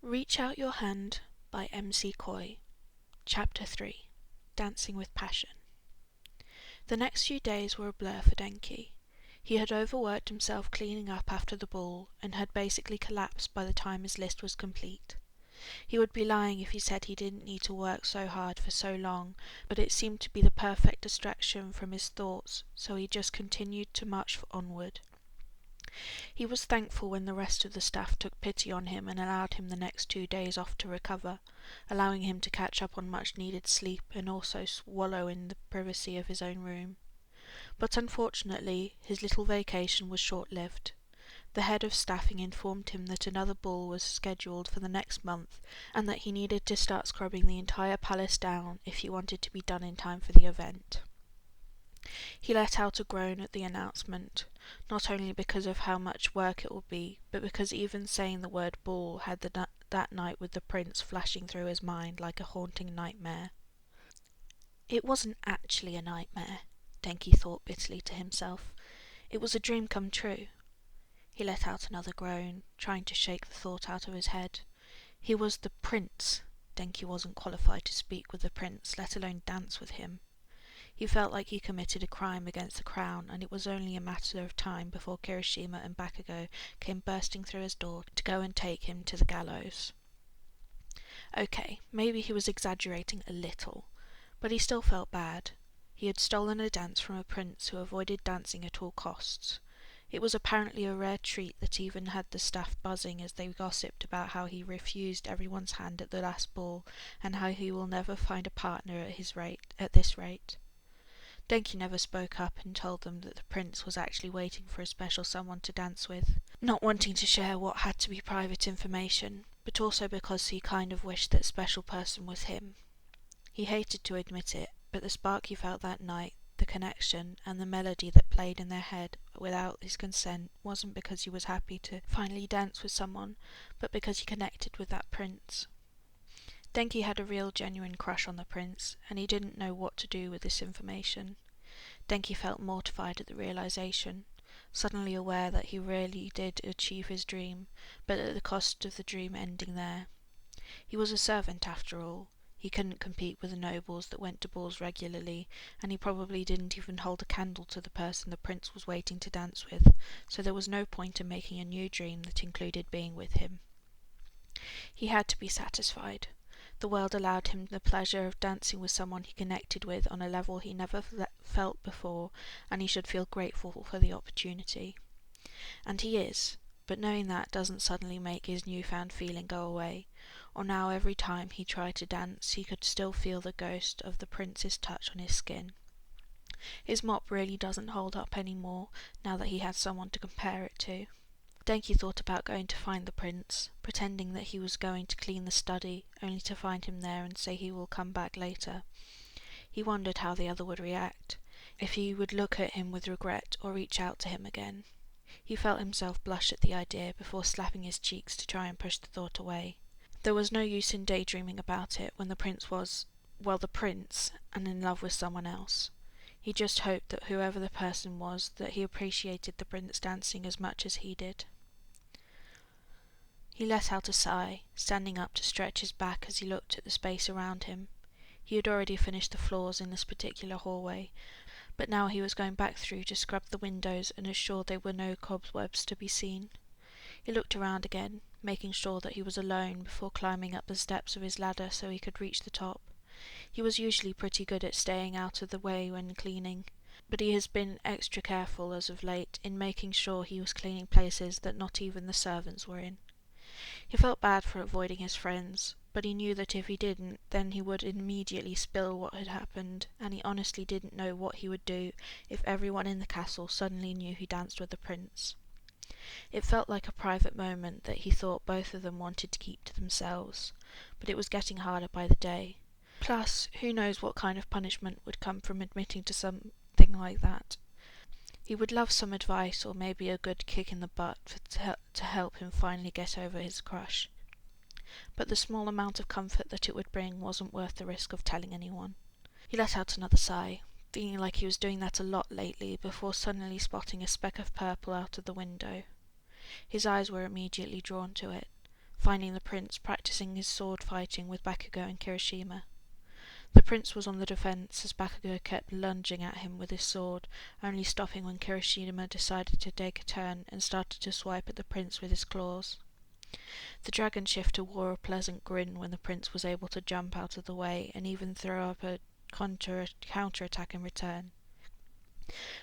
Reach Out Your Hand by MC Coy. Chapter 3. Dancing with Passion. The next few days were a blur for Denki. He had overworked himself cleaning up after the ball and had basically collapsed by the time his list was complete. He would be lying if he said he didn't need to work so hard for so long, but it seemed to be the perfect distraction from his thoughts, so he just continued to march onward. He was thankful when the rest of the staff took pity on him and allowed him the next 2 days off to recover, allowing him to catch up on much-needed sleep and also swallow in the privacy of his own room. But unfortunately, his little vacation was short-lived. The head of staffing informed him that another ball was scheduled for the next month and that he needed to start scrubbing the entire palace down if he wanted to be done in time for the event. He let out a groan at the announcement, not only because of how much work it would be, but because even saying the word ball had that night with the prince flashing through his mind like a haunting nightmare. It wasn't actually a nightmare, Denki thought bitterly to himself. It was a dream come true. He let out another groan, trying to shake the thought out of his head. He was the prince. Denki wasn't qualified to speak with the prince, let alone dance with him. He felt like he committed a crime against the crown, and it was only a matter of time before Kirishima and Bakugo came bursting through his door to go and take him to the gallows. Okay, maybe he was exaggerating a little, but he still felt bad. He had stolen a dance from a prince who avoided dancing at all costs. It was apparently a rare treat that even had the staff buzzing as they gossiped about how he refused everyone's hand at the last ball and how he will never find a partner at this rate. Denki never spoke up and told them that the prince was actually waiting for a special someone to dance with, not wanting to share what had to be private information, but also because he kind of wished that special person was him. He hated to admit it, but the spark he felt that night, the connection, and the melody that played in their head without his consent wasn't because he was happy to finally dance with someone, but because he connected with that prince. Denki had a real genuine crush on the prince, and he didn't know what to do with this information. Denki felt mortified at the realization, suddenly aware that he really did achieve his dream, but at the cost of the dream ending there. He was a servant after all. He couldn't compete with the nobles that went to balls regularly, and he probably didn't even hold a candle to the person the prince was waiting to dance with, so there was no point in making a new dream that included being with him. He had to be satisfied. The world allowed him the pleasure of dancing with someone he connected with on a level he never felt before, and he should feel grateful for the opportunity. And he is, but knowing that doesn't suddenly make his newfound feeling go away, or now every time he tried to dance he could still feel the ghost of the prince's touch on his skin. His mop really doesn't hold up any more now that he has someone to compare it to. Denki thought about going to find the prince, pretending that he was going to clean the study, only to find him there and say he will come back later. He wondered how the other would react, if he would look at him with regret or reach out to him again. He felt himself blush at the idea before slapping his cheeks to try and push the thought away. There was no use in daydreaming about it when the prince was, well, the prince, and in love with someone else. He just hoped that whoever the person was, that he appreciated the prince dancing as much as he did. He let out a sigh, standing up to stretch his back as he looked at the space around him. He had already finished the floors in this particular hallway, but now he was going back through to scrub the windows and assure there were no cobwebs to be seen. He looked around again, making sure that he was alone before climbing up the steps of his ladder so he could reach the top. He was usually pretty good at staying out of the way when cleaning, but he has been extra careful as of late in making sure he was cleaning places that not even the servants were in. He felt bad for avoiding his friends, but he knew that if he didn't, then he would immediately spill what had happened, and he honestly didn't know what he would do if everyone in the castle suddenly knew he danced with the prince. It felt like a private moment that he thought both of them wanted to keep to themselves, but it was getting harder by the day. Plus, who knows what kind of punishment would come from admitting to something like that. He would love some advice or maybe a good kick in the butt to help him finally get over his crush. But the small amount of comfort that it would bring wasn't worth the risk of telling anyone. He let out another sigh, feeling like he was doing that a lot lately before suddenly spotting a speck of purple out of the window. His eyes were immediately drawn to it. finding the prince practicing his sword fighting with Bakugo and Kirishima. The prince was on the defence as Bakugo kept lunging at him with his sword, only stopping when Kirishima decided to take a turn and started to swipe at the prince with his claws. The dragon shifter wore a pleasant grin when the prince was able to jump out of the way and even throw up a counter-attack in return.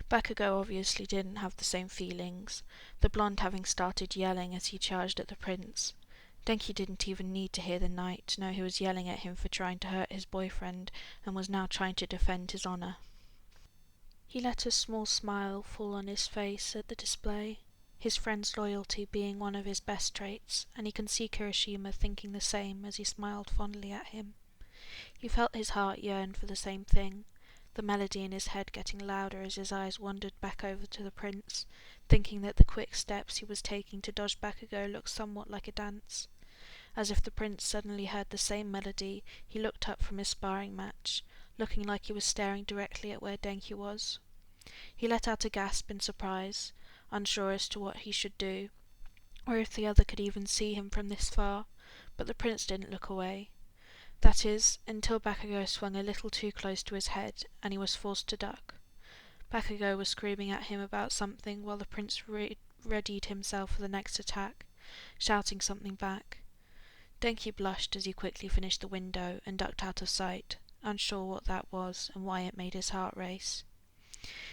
Bakugo obviously didn't have the same feelings, the blonde having started yelling as he charged at the prince. Denki didn't even need to hear the knight to know he was yelling at him for trying to hurt his boyfriend and was now trying to defend his honour. He let a small smile fall on his face at the display, his friend's loyalty being one of his best traits, and he could see Kirishima thinking the same as he smiled fondly at him. He felt his heart yearn for the same thing, the melody in his head getting louder as his eyes wandered back over to the prince, thinking that the quick steps he was taking to dodge Bakugo looked somewhat like a dance. As if the prince suddenly heard the same melody, he looked up from his sparring match, looking like he was staring directly at where Denki was. He let out a gasp in surprise, unsure as to what he should do, or if the other could even see him from this far, but the prince didn't look away. That is, until Bakugo swung a little too close to his head, and he was forced to duck. Bakugo was screaming at him about something while the prince readied himself for the next attack, shouting something back. Denki blushed as he quickly finished the window and ducked out of sight, unsure what that was and why it made his heart race.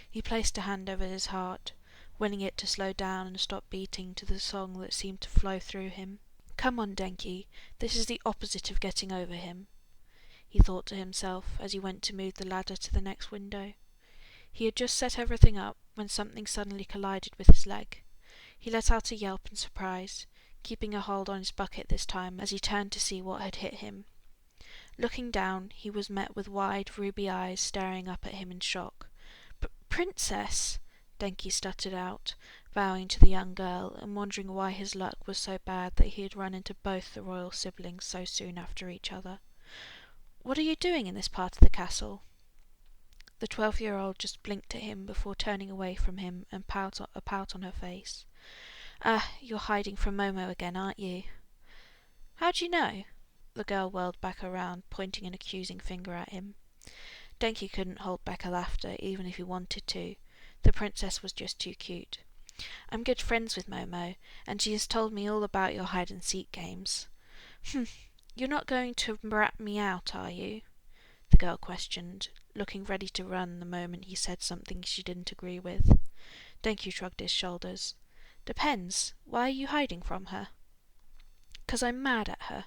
He placed a hand over his heart, willing it to slow down and stop beating to the song that seemed to flow through him. "Come on, Denki, this is the opposite of getting over him," he thought to himself as he went to move the ladder to the next window. He had just set everything up when something suddenly collided with his leg. He let out a yelp in surprise, keeping a hold on his bucket this time as he turned to see what had hit him. Looking down, he was met with wide, ruby eyes staring up at him in shock. "Princess!" Denki stuttered out, bowing to the young girl and wondering why his luck was so bad that he had run into both the royal siblings so soon after each other. "What are you doing in this part of the castle?" The 12-year-old just blinked at him before turning away from him and a pout on her face. "Ah, you're hiding from Momo again, aren't you?" "How do you know?" The girl whirled back around, pointing an accusing finger at him. Denki couldn't hold back a laughter even if he wanted to. The princess was just too cute. "I'm good friends with Momo, and she has told me all about your hide-and-seek games." "You're not going to rat me out, are you?" the girl questioned, looking ready to run the moment he said something she didn't agree with. Denki shrugged his shoulders. "Depends. Why are you hiding from her?" "'Cause I'm mad at her."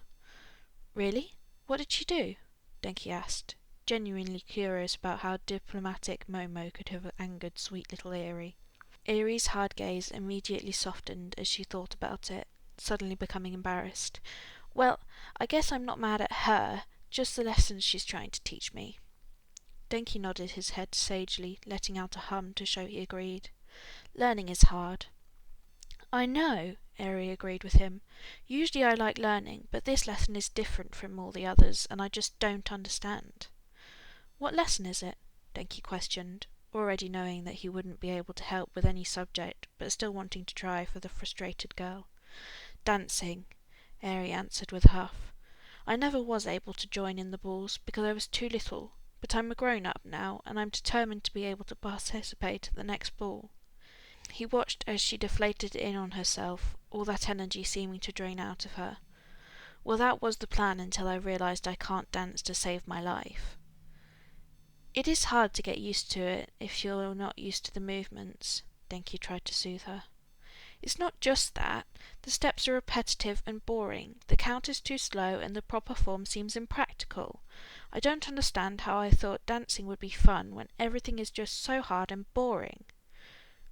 "Really? What did she do?" Denki asked, genuinely curious about how diplomatic Momo could have angered sweet little Eerie. Eerie's hard gaze immediately softened as she thought about it, suddenly becoming embarrassed. "Well, I guess I'm not mad at her, just the lessons she's trying to teach me." Denki nodded his head sagely, letting out a hum to show he agreed. "Learning is hard." "I know," Eerie agreed with him. "Usually I like learning, but this lesson is different from all the others, and I just don't understand." "What lesson is it?" Denki questioned, already knowing that he wouldn't be able to help with any subject, but still wanting to try for the frustrated girl. "Dancing," Eerie answered with a huff. "I never was able to join in the balls because I was too little, but I'm a grown-up now, and I'm determined to be able to participate at the next ball." He watched as she deflated in on herself, all that energy seeming to drain out of her. "Well, that was the plan until I realised I can't dance to save my life." "It is hard to get used to it if you're not used to the movements," Denki tried to soothe her. "It's not just that. The steps are repetitive and boring, the count is too slow, and the proper form seems impractical. I don't understand how I thought dancing would be fun when everything is just so hard and boring."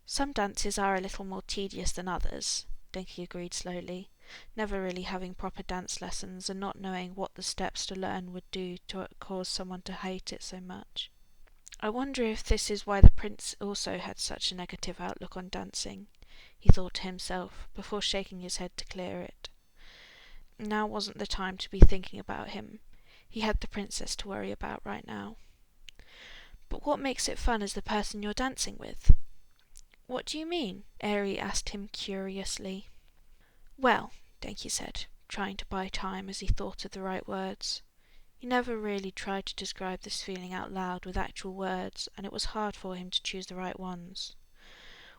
"Some dances are a little more tedious than others," Denki agreed slowly, never really having proper dance lessons and not knowing what the steps to learn would do to cause someone to hate it so much. "I wonder if this is why the prince also had such a negative outlook on dancing," he thought to himself, before shaking his head to clear it. Now wasn't the time to be thinking about him. He had the princess to worry about right now. "But what makes it fun is the person you're dancing with." "What do you mean?" Eerie asked him curiously. "Well," Denki said, trying to buy time as he thought of the right words. He never really tried to describe this feeling out loud with actual words, and it was hard for him to choose the right ones.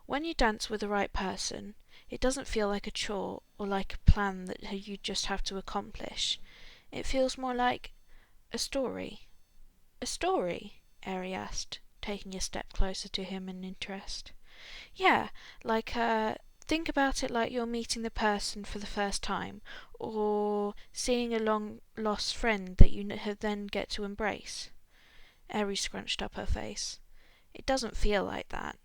When you dance with the right person, it doesn't feel like a chore or like a plan that you just have to accomplish. It feels more like a story. A story? Ari asked, taking a step closer to him in interest. Yeah, like, think about it like you're meeting the person for the first time, or seeing a long-lost friend that you then get to embrace. Ari scrunched up her face. It doesn't feel like that.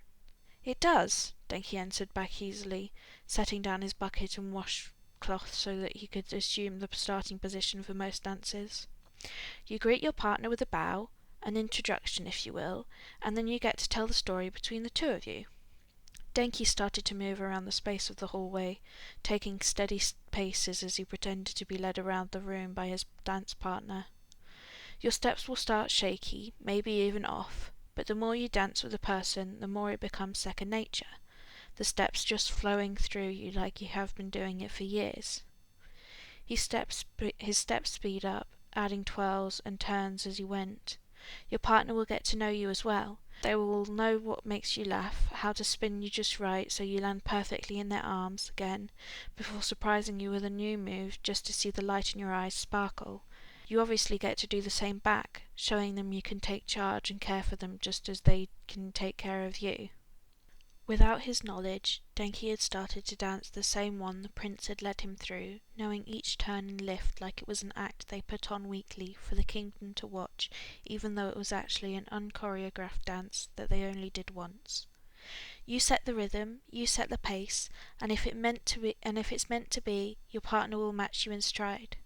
It does, Denki answered back easily, setting down his bucket and washcloth so that he could assume the starting position for most dances. You greet your partner with a bow, an introduction if you will, and then you get to tell the story between the two of you. Denki started to move around the space of the hallway, taking steady paces as he pretended to be led around the room by his dance partner. Your steps will start shaky, maybe even off, but the more you dance with a person, the more it becomes second nature, the steps just flowing through you like you have been doing it for years. His steps speed up, adding twirls and turns as he went. Your partner will get to know you as well. They will know what makes you laugh, how to spin you just right so you land perfectly in their arms again, before surprising you with a new move just to see the light in your eyes sparkle. You obviously get to do the same back, showing them you can take charge and care for them just as they can take care of you. Without his knowledge, Denki had started to dance the same one the prince had led him through, knowing each turn and lift like it was an act they put on weekly for the kingdom to watch, even though it was actually an unchoreographed dance that they only did once. You set the rhythm, you set the pace, and if it's meant to be, your partner will match you in stride.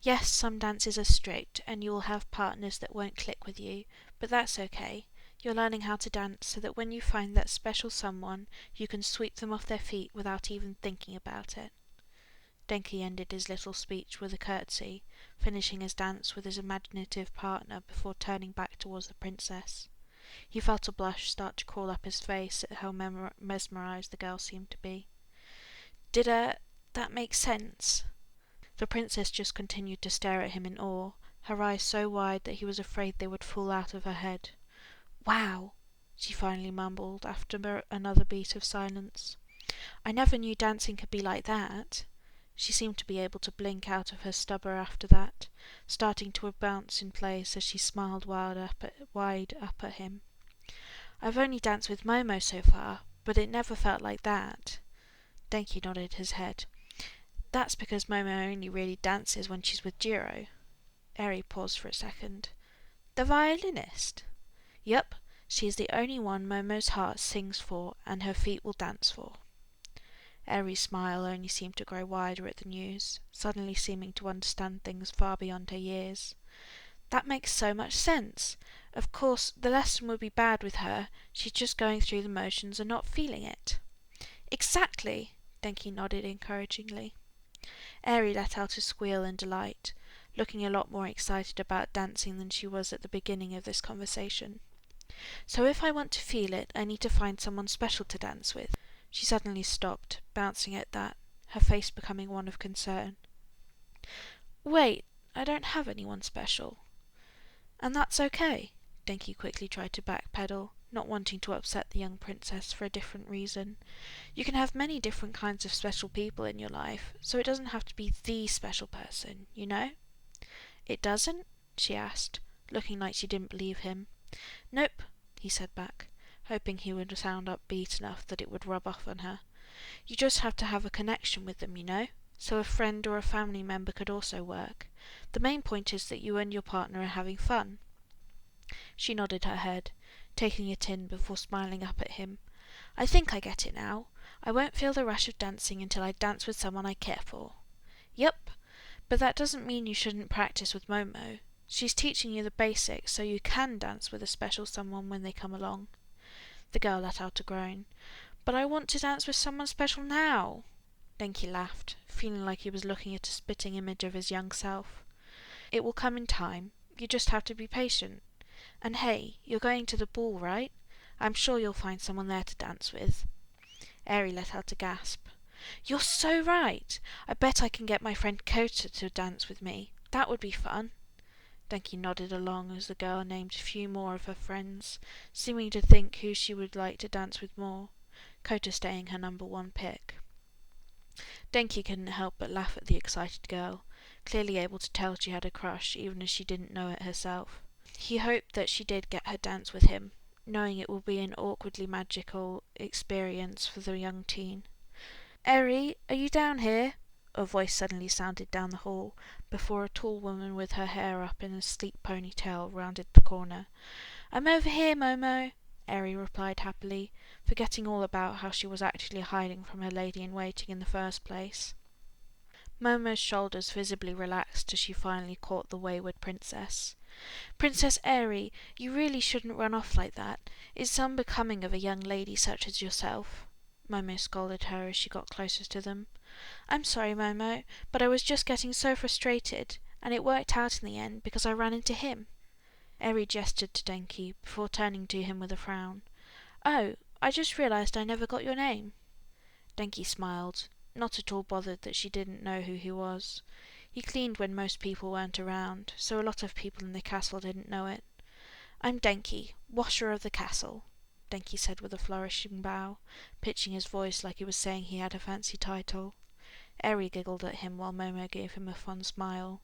Yes, some dances are strict, and you will have partners that won't click with you, but that's okay. You're learning how to dance so that when you find that special someone, you can sweep them off their feet without even thinking about it. Denki ended his little speech with a curtsy, finishing his dance with his imaginative partner before turning back towards the princess. He felt a blush start to crawl up his face at how mesmerized the girl seemed to be. Did that make sense? The princess just continued to stare at him in awe, her eyes so wide that he was afraid they would fall out of her head. Wow, she finally mumbled after another beat of silence. I never knew dancing could be like that. She seemed to be able to blink out of her stupor after that, starting to bounce in place as she smiled wide up at him. I've only danced with Momo so far, but it never felt like that. Denki nodded his head. That's because Momo only really dances when she's with Jiro. Eri paused for a second. The violinist? Yup, she is the only one Momo's heart sings for and her feet will dance for. Eri's smile only seemed to grow wider at the news, suddenly seeming to understand things far beyond her years. That makes so much sense. Of course, the lesson would be bad with her. She's just going through the motions and not feeling it. Exactly, Denki nodded encouragingly. Eri let out a squeal in delight, looking a lot more excited about dancing than she was at the beginning of this conversation. So if I want to feel it, I need to find someone special to dance with. She suddenly stopped, bouncing at that, her face becoming one of concern. Wait, I don't have anyone special. And that's okay. Denki quickly tried to backpedal, not wanting to upset the young princess for a different reason. You can have many different kinds of special people in your life, so it doesn't have to be the special person, you know? It doesn't? She asked, looking like she didn't believe him. Nope, he said back, hoping he would sound upbeat enough that it would rub off on her. You just have to have a connection with them, you know? So a friend or a family member could also work. The main point is that you and your partner are having fun. She nodded her head, taking it in before smiling up at him. I think I get it now. I won't feel the rush of dancing until I dance with someone I care for. Yup, but that doesn't mean you shouldn't practice with Momo. She's teaching you the basics so you can dance with a special someone when they come along. The girl let out a groan. But I want to dance with someone special now. Denki laughed, feeling like he was looking at a spitting image of his young self. It will come in time. You just have to be patient. And hey, you're going to the ball, right? I'm sure you'll find someone there to dance with. Eri let out a gasp. "You're so right! I bet I can get my friend Kota to dance with me. That would be fun." Denki nodded along as the girl named a few more of her friends, seeming to think who she would like to dance with more, Kota staying her number one pick. Denki couldn't help but laugh at the excited girl, clearly able to tell she had a crush even as she didn't know it herself. He hoped that she did get her dance with him, knowing it would be an awkwardly magical experience for the young teen. "Eri, are you down here?" A voice suddenly sounded down the hall, before a tall woman with her hair up in a sleek ponytail rounded the corner. "I'm over here, Momo," Eri replied happily, forgetting all about how she was actually hiding from her lady-in-waiting in the first place. Momo's shoulders visibly relaxed as she finally caught the wayward princess. "Princess Eri, you really shouldn't run off like that. It's unbecoming of a young lady such as yourself," Momo scolded her as she got closer to them. "I'm sorry, Momo, but I was just getting so frustrated, and it worked out in the end because I ran into him." Eri gestured to Denki before turning to him with a frown. "Oh, I just realised I never got your name." Denki smiled, not at all bothered that she didn't know who he was. He cleaned when most people weren't around, so a lot of people in the castle didn't know it. "I'm Denki, washer of the castle," Denki said with a flourishing bow, pitching his voice like he was saying he had a fancy title. Eri giggled at him while Momo gave him a fond smile.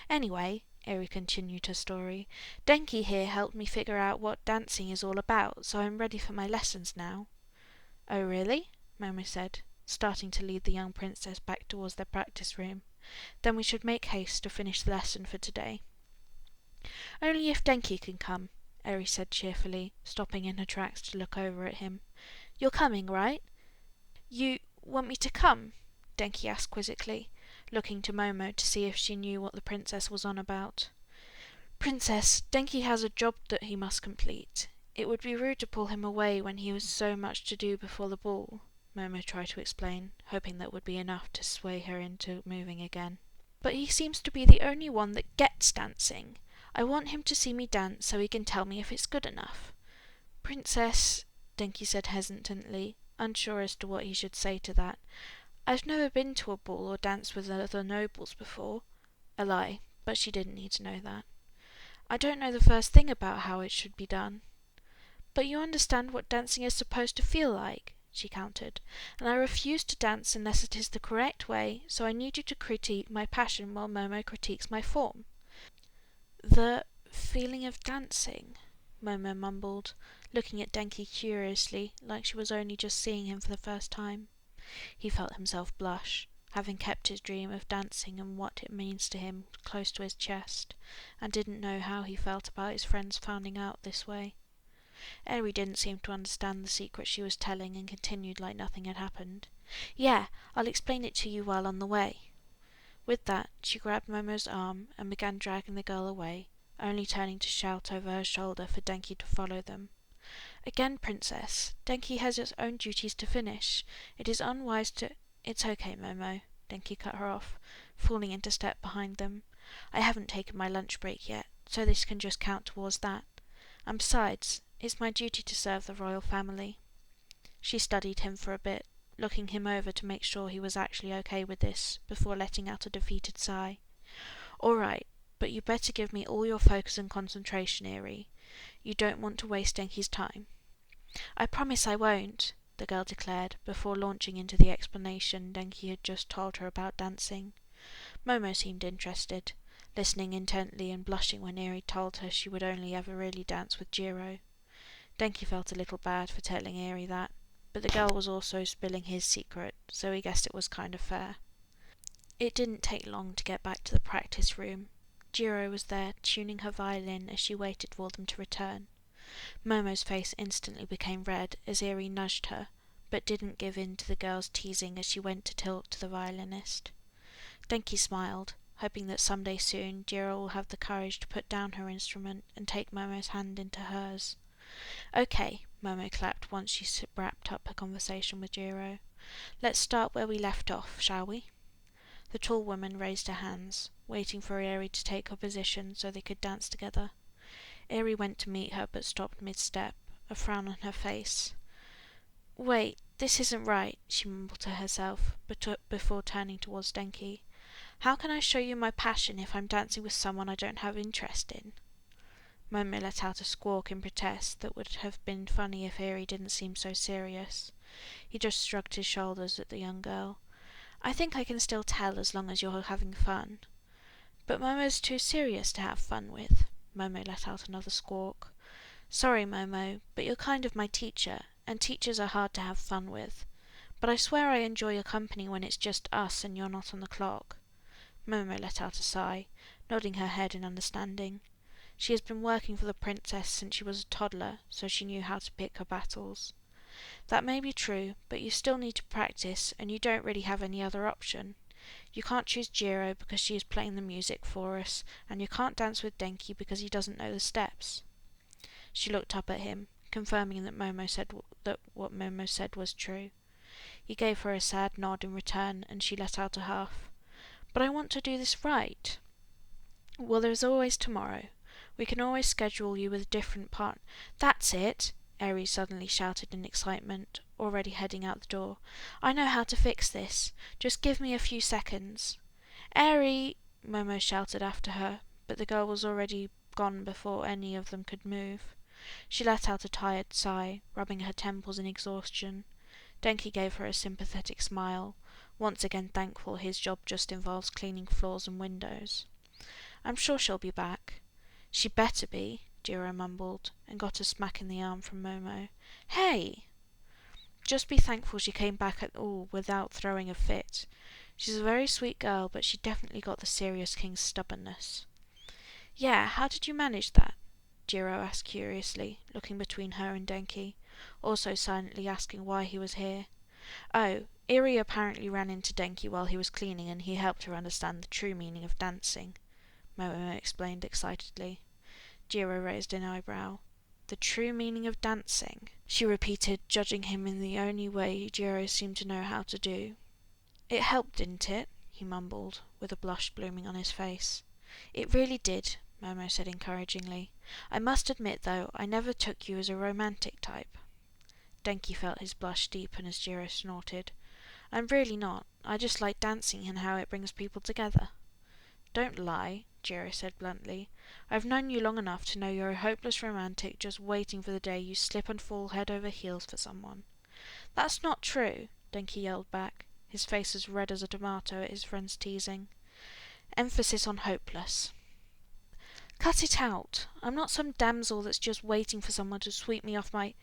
"Anyway," Eri continued her story, "Denki here helped me figure out what dancing is all about, so I'm ready for my lessons now." "Oh, really?" Momo said, starting to lead the young princess back towards their practice room. "Then we should make haste to finish the lesson for today." "Only if Denki can come," Eri said cheerfully, stopping in her tracks to look over at him. "You're coming, right?" "You want me to come?" Denki asked quizzically, looking to Momo to see if she knew what the princess was on about. "Princess, Denki has a job that he must complete. It would be rude to pull him away when he has so much to do before the ball," Momo tried to explain, hoping that would be enough to sway her into moving again. "But he seems to be the only one that gets dancing. I want him to see me dance so he can tell me if it's good enough." "Princess," Denki said hesitantly, unsure as to what he should say to that, "I've never been to a ball or danced with other nobles before." A lie, but she didn't need to know that. "I don't know the first thing about how it should be done." "But you understand what dancing is supposed to feel like," she countered, "and I refuse to dance unless it is the correct way, so I need you to critique my passion while Momo critiques my form." "The feeling of dancing," Momo mumbled, looking at Denki curiously, like she was only just seeing him for the first time. He felt himself blush, having kept his dream of dancing and what it means to him close to his chest, and didn't know how he felt about his friends finding out this way. Eri didn't seem to understand the secret she was telling and continued like nothing had happened. "Yeah, I'll explain it to you while on the way." With that, she grabbed Momo's arm and began dragging the girl away, only turning to shout over her shoulder for Denki to follow them. "Again, Princess, Denki has its own duties to finish. It is unwise to—" "It's okay, Momo," Denki cut her off, falling into step behind them. "I haven't taken my lunch break yet, so this can just count towards that. And besides, it's my duty to serve the royal family." She studied him for a bit, looking him over to make sure he was actually okay with this, before letting out a defeated sigh. "All right, but you better give me all your focus and concentration, Eri. You don't want to waste Denki's time." "I promise I won't," the girl declared, before launching into the explanation Denki had just told her about dancing. Momo seemed interested, listening intently and blushing when Eri told her she would only ever really dance with Jiro. Denki felt a little bad for telling Eri that, but the girl was also spilling his secret, so he guessed it was kind of fair. It didn't take long to get back to the practice room. Jiro was there, tuning her violin as she waited for them to return. Momo's face instantly became red as Eri nudged her, but didn't give in to the girl's teasing as she went to talk to the violinist. Denki smiled, hoping that someday soon Jiro will have the courage to put down her instrument and take Momo's hand into hers. "Okay," Momo clapped once she wrapped up her conversation with Jiro. "Let's start where we left off, shall we?" The tall woman raised her hands, waiting for Eri to take her position so they could dance together. Eri went to meet her but stopped mid-step, a frown on her face. Wait, this isn't right, she mumbled to herself, before turning towards Denki. How can I show you my passion if I'm dancing with someone I don't have interest in? Momo let out a squawk in protest that would have been funny if Eerie didn't seem so serious. He just shrugged his shoulders at the young girl. I think I can still tell as long as you're having fun. But Momo's too serious to have fun with. Momo let out another squawk. Sorry, Momo, but you're kind of my teacher, and teachers are hard to have fun with. But I swear I enjoy your company when it's just us and you're not on the clock. Momo let out a sigh, nodding her head in understanding. She has been working for the princess since she was a toddler, so she knew how to pick her battles. That may be true, but you still need to practice, and you don't really have any other option. You can't choose Jiro because she is playing the music for us, and you can't dance with Denki because he doesn't know the steps. She looked up at him, confirming that what Momo said was true. He gave her a sad nod in return, and she let out a huff. But I want to do this right. Well, there's always tomorrow. We can always schedule you with a different part. That's it! Aries suddenly shouted in excitement, already heading out the door. I know how to fix this. Just give me a few seconds. Aerie! Momo shouted after her, but the girl was already gone before any of them could move. She let out a tired sigh, rubbing her temples in exhaustion. Denki gave her a sympathetic smile, once again thankful his job just involves cleaning floors and windows. I'm sure she'll be back. She better be, Jiro mumbled, and got a smack in the arm from Momo. Hey! Just be thankful she came back at all without throwing a fit. She's a very sweet girl, but she definitely got the serious king's stubbornness. Yeah, how did you manage that? Jiro asked curiously, looking between her and Denki, also silently asking why he was here. Oh, Eerie apparently ran into Denki while he was cleaning and he helped her understand the true meaning of dancing, Momo explained excitedly. Jiro raised an eyebrow. The true meaning of dancing, she repeated, judging him in the only way Jiro seemed to know how to do. It helped, didn't it? He mumbled, with a blush blooming on his face. It really did, Momo said encouragingly. I must admit, though, I never took you as a romantic type. Denki felt his blush deepen as Jiro snorted. I'm really not. I just like dancing and how it brings people together. Don't lie, Jiro said bluntly. I've known you long enough to know you're a hopeless romantic just waiting for the day you slip and fall head over heels for someone. That's not true, Denki yelled back, his face as red as a tomato at his friend's teasing. Emphasis on hopeless. Cut it out. I'm not some damsel that's just waiting for someone to sweep me off my...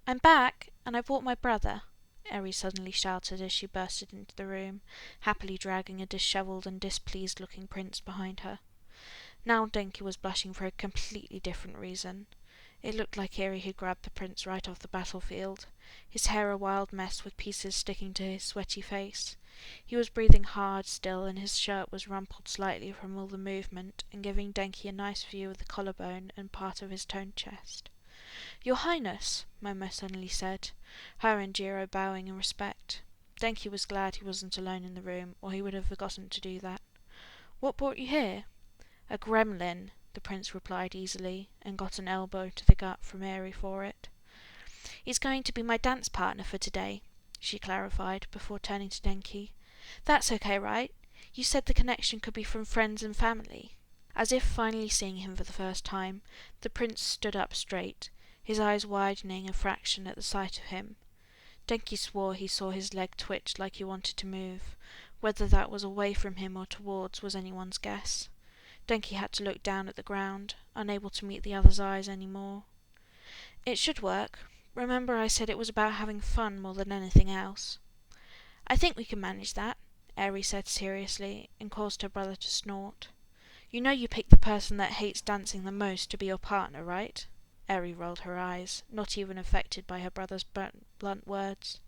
I'm back, and I brought my brother, Eri suddenly shouted as she bursted into the room, happily dragging a dishevelled and displeased-looking prince behind her. Now Denki was blushing for a completely different reason. It looked like Eri had grabbed the prince right off the battlefield, his hair a wild mess with pieces sticking to his sweaty face. He was breathing hard still, and his shirt was rumpled slightly from all the movement and giving Denki a nice view of the collarbone and part of his toned chest. Your Highness, Momo suddenly said, her and Jiro bowing in respect. Denki was glad he wasn't alone in the room, or he would have forgotten to do that. What brought you here? A gremlin, the prince replied easily, and got an elbow to the gut from Eri for it. He's going to be my dance partner for today, she clarified, before turning to Denki. That's okay, right? You said the connection could be from friends and family. As if finally seeing him for the first time, the prince stood up straight, his eyes widening a fraction at the sight of him. Denki swore he saw his leg twitch like he wanted to move. Whether that was away from him or towards was anyone's guess. Denki had to look down at the ground, unable to meet the other's eyes any more. It should work. Remember I said it was about having fun more than anything else. I think we can manage that, Eri said seriously, and caused her brother to snort. You know you picked the person that hates dancing the most to be your partner, right? Eri rolled her eyes, not even affected by her brother's blunt words.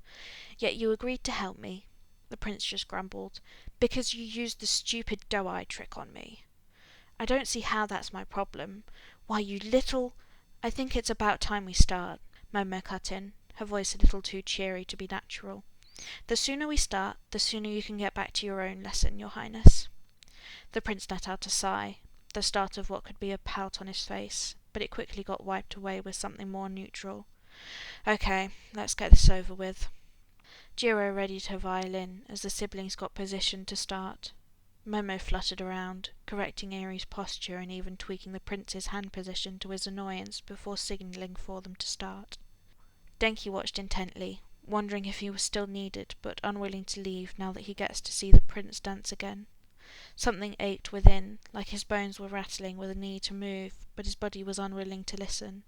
Yet you agreed to help me, the prince just grumbled, because you used the stupid doe-eye trick on me. I don't see how that's my problem. Why, you little... I think it's about time we start, Momo cut in, her voice a little too cheery to be natural. The sooner we start, the sooner you can get back to your own lesson, Your Highness. The prince let out a sigh, the start of what could be a pout on his face, but it quickly got wiped away with something more neutral. Okay, let's get this over with. Jiro readied her violin as the siblings got positioned to start. Momo fluttered around, correcting Eri's posture and even tweaking the prince's hand position to his annoyance before signalling for them to start. Denki watched intently, wondering if he was still needed but unwilling to leave now that he gets to see the prince dance again. Something ached within, like his bones were rattling with a need to move, but his body was unwilling to listen.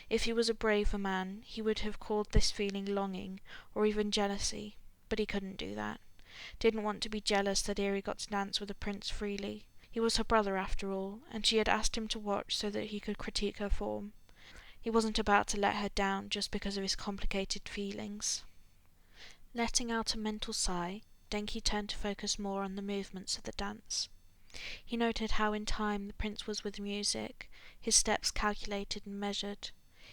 If he was a braver man, he would have called this feeling longing, or even jealousy, but he couldn't do that. Didn't want to be jealous that Eri got to dance with the prince freely. He was her brother after all, and she had asked him to watch so that he could critique her form. He wasn't about to let her down just because of his complicated feelings. Letting out a mental sigh, Denki turned to focus more on the movements of the dance. He noted how in time the prince was with music, his steps calculated and measured.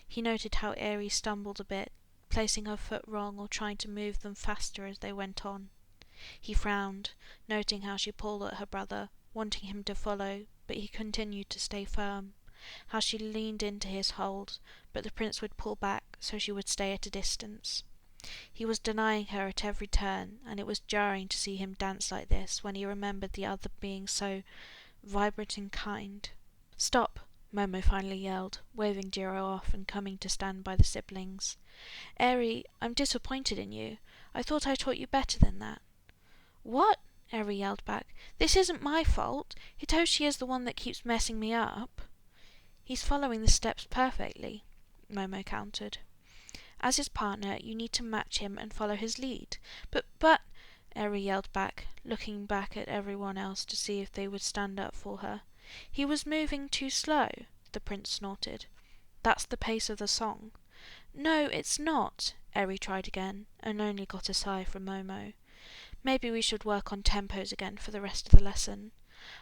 He noted how Eri stumbled a bit, placing her foot wrong or trying to move them faster as they went on. He frowned, noting how she pulled at her brother, wanting him to follow, but he continued to stay firm. How she leaned into his hold, but the prince would pull back so she would stay at a distance. He was denying her at every turn, and it was jarring to see him dance like this when he remembered the other being so vibrant and kind. "Stop!" Momo finally yelled, waving Jiro off and coming to stand by the siblings. "Eri, I'm disappointed in you. I thought I taught you better than that." "What?" Eri yelled back. "This isn't my fault. Hitoshi is the one that keeps messing me up." "He's following the steps perfectly," Momo countered. "As his partner, you need to match him and follow his lead." But, Eri yelled back, looking back at everyone else to see if they would stand up for her. "He was moving too slow," the prince snorted. "That's the pace of the song." "No, it's not," Eri tried again, and only got a sigh from Momo. "Maybe we should work on tempos again for the rest of the lesson."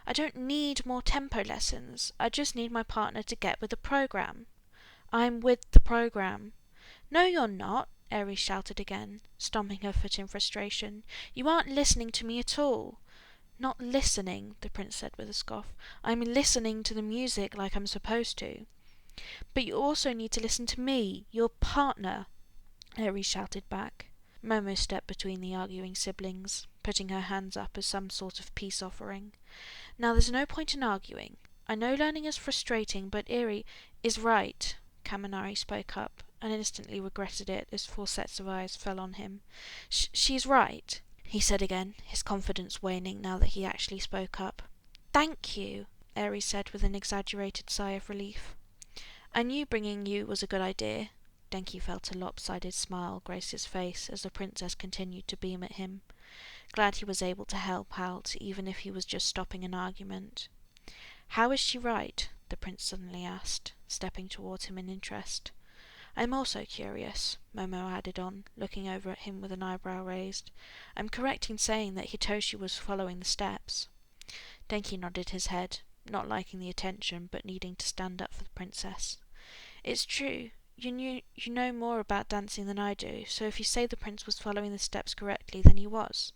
"I don't need more tempo lessons. I just need my partner to get with the program." "I'm with the program." "No, you're not," Eri shouted again, stomping her foot in frustration. "You aren't listening to me at all." "Not listening," the prince said with a scoff. "I'm listening to the music like I'm supposed to." "But you also need to listen to me, your partner," Eri shouted back. Momo stepped between the arguing siblings, putting her hands up as some sort of peace offering. "Now there's no point in arguing. I know learning is frustrating, but Eri is right." Kaminari spoke up, and instantly regretted it as 4 sets of eyes fell on him. She's right," he said again, his confidence waning now that he actually spoke up. "Thank you," Eri said with an exaggerated sigh of relief. "I knew bringing you was a good idea." Denki felt a lopsided smile grace his face as the princess continued to beam at him. Glad he was able to help out, even if he was just stopping an argument. "How is she right?" the prince suddenly asked, stepping towards him in interest. "I'm also curious," Momo added on, looking over at him with an eyebrow raised. "I'm correct in saying that Hitoshi was following the steps?" Denki nodded his head, not liking the attention but needing to stand up for the princess. "It's true. You know more about dancing than I do, so if you say the prince was following the steps correctly, then he was."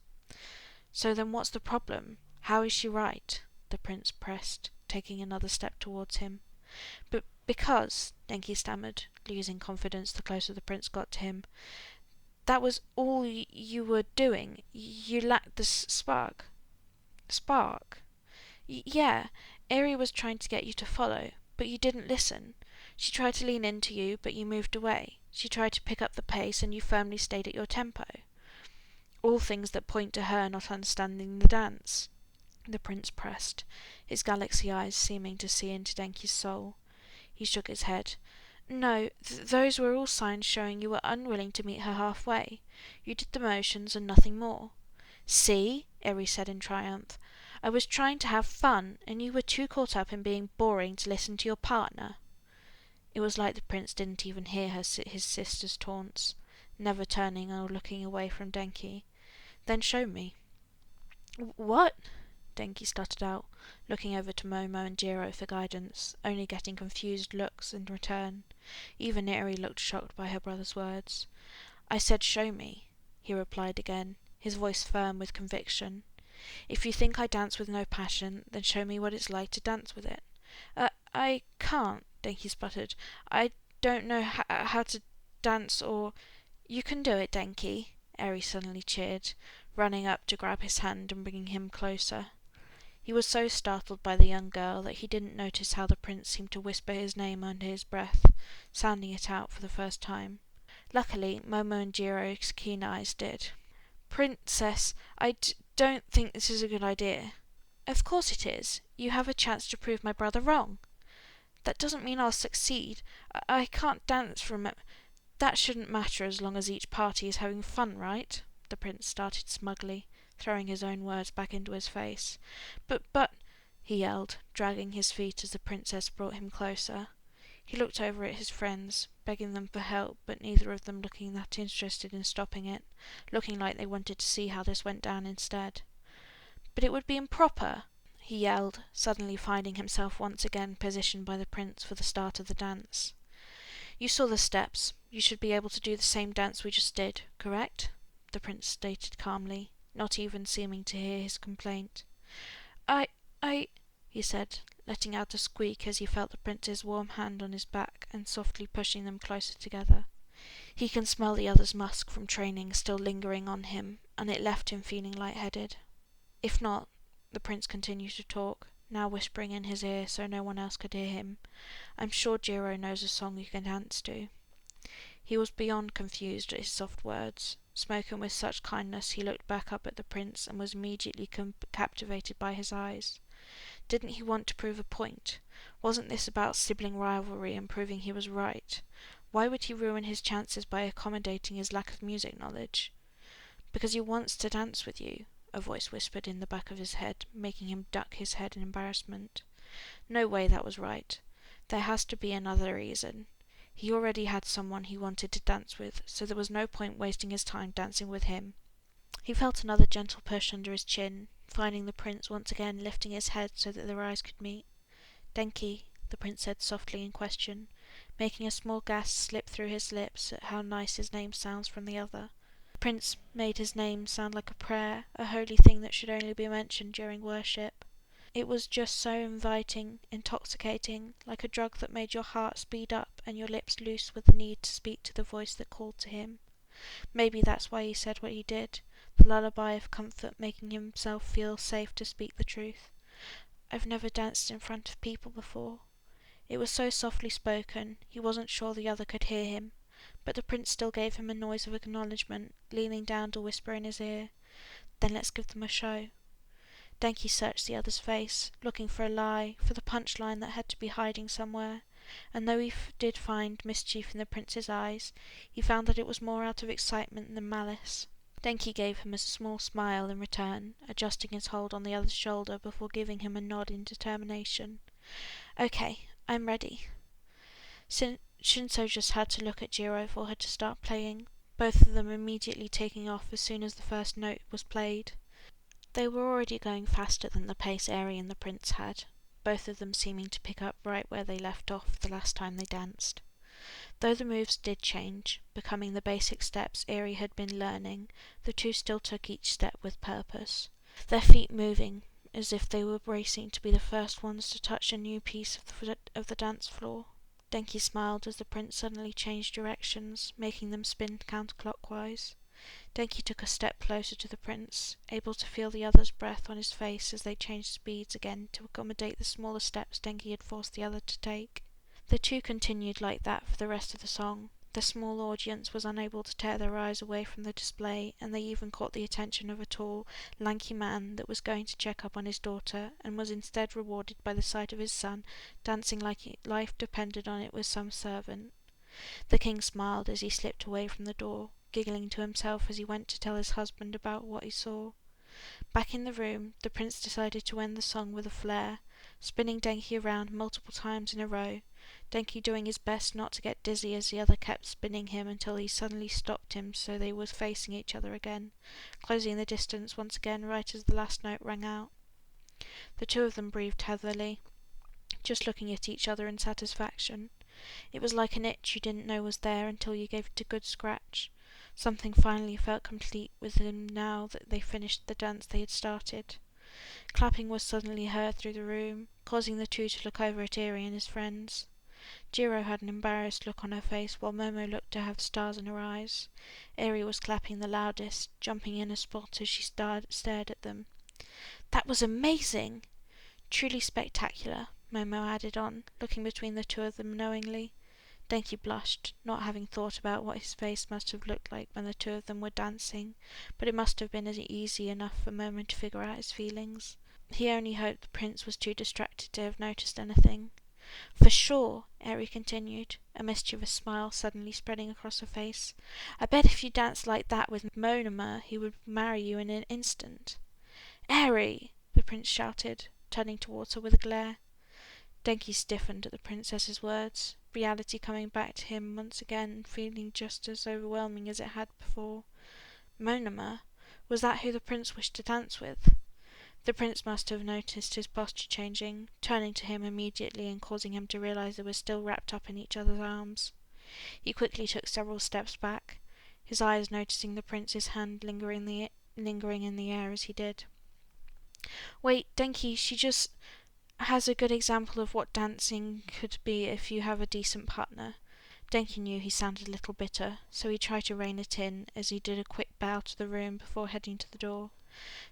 "So then what's the problem? How is she right?" the prince pressed, taking another step towards him. Because, Denki stammered, losing confidence the closer the prince got to him, "that was all you were doing. You lacked the spark." "Spark?" "Yeah. Eri was trying to get you to follow, but you didn't listen. She tried to lean into you, but you moved away. She tried to pick up the pace, and you firmly stayed at your tempo." "All things that point to her not understanding the dance," the prince pressed, his galaxy eyes seeming to see into Denki's soul. He shook his head. "No, those were all signs showing you were unwilling to meet her halfway. You did the motions and nothing more." "See," Eri said in triumph. "I was trying to have fun, and you were too caught up in being boring to listen to your partner." It was like the prince didn't even hear his sister's taunts, never turning or looking away from Denki. "Then show me." "What?" Denki stuttered out, looking over to Momo and Jiro for guidance, only getting confused looks in return. Even Eri looked shocked by her brother's words. "I said show me," he replied again, his voice firm with conviction. "If you think I dance with no passion, then show me what it's like to dance with it." I can't," Denki sputtered. "I don't know how to dance or... You can do it, Denki, Eri suddenly cheered, running up to grab his hand and bringing him closer. He was so startled by the young girl that he didn't notice how the prince seemed to whisper his name under his breath, sounding it out for the first time. Luckily, Momo and Jiro's keen eyes did. Princess, don't think this is a good idea. Of course it is. You have a chance to prove my brother wrong. That doesn't mean I'll succeed. I can't dance for a moment. That shouldn't matter as long as each party is having fun, right? The prince started smugly, throwing his own words back into his face. But, he yelled, dragging his feet as the princess brought him closer. He looked over at his friends, begging them for help, but neither of them looking that interested in stopping it, looking like they wanted to see how this went down instead. But it would be improper, he yelled, suddenly finding himself once again positioned by the prince for the start of the dance. You saw the steps. You should be able to do the same dance we just did, correct? The prince stated calmly, not even seeming to hear his complaint. I, he said, letting out a squeak as he felt the prince's warm hand on his back and softly pushing them closer together. He can smell the other's musk from training still lingering on him, and it left him feeling light-headed. If not, the prince continued to talk, now whispering in his ear so no one else could hear him, I'm sure Jiro knows a song you can dance to. He was beyond confused at his soft words. Spoken with such kindness, he looked back up at the prince and was immediately captivated by his eyes. Didn't he want to prove a point? Wasn't this about sibling rivalry and proving he was right? Why would he ruin his chances by accommodating his lack of music knowledge? Because he wants to dance with you, a voice whispered in the back of his head, making him duck his head in embarrassment. No way that was right. There has to be another reason. He already had someone he wanted to dance with, so there was no point wasting his time dancing with him. He felt another gentle push under his chin, finding the prince once again lifting his head so that their eyes could meet. Denki, the prince said softly in question, making a small gasp slip through his lips at how nice his name sounds from the other. The prince made his name sound like a prayer, a holy thing that should only be mentioned during worship. It was just so inviting, intoxicating, like a drug that made your heart speed up and your lips loose with the need to speak to the voice that called to him. Maybe that's why he said what he did, the lullaby of comfort making himself feel safe to speak the truth. I've never danced in front of people before. It was so softly spoken, he wasn't sure the other could hear him, but the prince still gave him a noise of acknowledgement, leaning down to whisper in his ear, Then let's give them a show. Denki searched the other's face, looking for a lie, for the punchline that had to be hiding somewhere, and though he did find mischief in the prince's eyes, he found that it was more out of excitement than malice. Denki gave him a small smile in return, adjusting his hold on the other's shoulder before giving him a nod in determination. Okay, I'm ready. Shinso just had to look at Jiro for her to start playing, both of them immediately taking off as soon as the first note was played. They were already going faster than the pace Eri and the prince had, both of them seeming to pick up right where they left off the last time they danced. Though the moves did change, becoming the basic steps Eri had been learning, the two still took each step with purpose, their feet moving as if they were racing to be the first ones to touch a new piece of the dance floor. Denki smiled as the prince suddenly changed directions, making them spin counterclockwise. Denki took a step closer to the prince, able to feel the other's breath on his face as they changed speeds again to accommodate the smaller steps Denki had forced the other to take. The two continued like that for the rest of the song. The small audience was unable to tear their eyes away from the display, and they even caught the attention of a tall, lanky man that was going to check up on his daughter, and was instead rewarded by the sight of his son dancing like life depended on it with some servant. The king smiled as he slipped away from the door, giggling to himself as he went to tell his husband about what he saw. Back in the room, the prince decided to end the song with a flair, spinning Denki around multiple times in a row, Denki doing his best not to get dizzy as the other kept spinning him until he suddenly stopped him so they were facing each other again, closing the distance once again right as the last note rang out. The two of them breathed heavily, just looking at each other in satisfaction. It was like an itch you didn't know was there until you gave it a good scratch. Something finally felt complete with them now that they finished the dance they had started. Clapping was suddenly heard through the room, causing the two to look over at Eri and his friends. Jiro had an embarrassed look on her face, while Momo looked to have stars in her eyes. Eri was clapping the loudest, jumping in a spot as she stared at them. "That was amazing!" "Truly spectacular," Momo added on, looking between the two of them knowingly. Denki blushed, not having thought about what his face must have looked like when the two of them were dancing, but it must have been easy enough for Momo to figure out his feelings. He only hoped the prince was too distracted to have noticed anything. "For sure," Eri continued, a mischievous smile suddenly spreading across her face. "I bet if you danced like that with Monoma, he would marry you in an instant." "Eri!" the prince shouted, turning towards her with a glare. Denki stiffened at the princess's words, reality coming back to him once again, feeling just as overwhelming as it had before. Monoma? Was that who the prince wished to dance with? The prince must have noticed his posture changing, turning to him immediately and causing him to realize they were still wrapped up in each other's arms. He quickly took several steps back, his eyes noticing the prince's hand lingering in the air as he did. "Wait, Denki, she just has a good example of what dancing could be if you have a decent partner." Denki knew he sounded a little bitter, so he tried to rein it in as he did a quick bow to the room before heading to the door.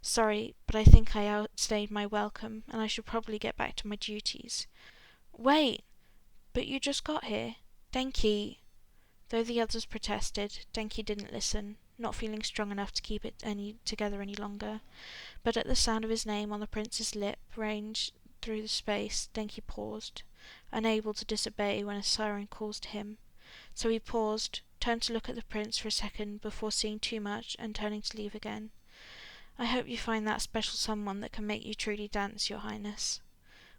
"Sorry, but I think I outstayed my welcome, and I should probably get back to my duties." "Wait! But you just got here. Denki." Though the others protested, Denki didn't listen, not feeling strong enough to keep it together any longer. But at the sound of his name on the prince's lip ranged through the space, Denki paused, unable to disobey when a siren calls to him. So he paused, turned to look at the prince for a second before seeing too much and turning to leave again. "I hope you find that special someone that can make you truly dance, your highness."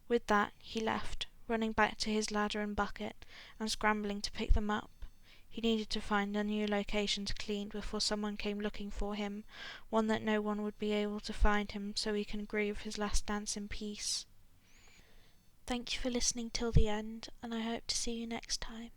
With that, he left, running back to his ladder and bucket, and scrambling to pick them up. He needed to find a new location to clean before someone came looking for him, one that no one would be able to find him so he can grieve his last dance in peace. Thank you for listening till the end, and I hope to see you next time.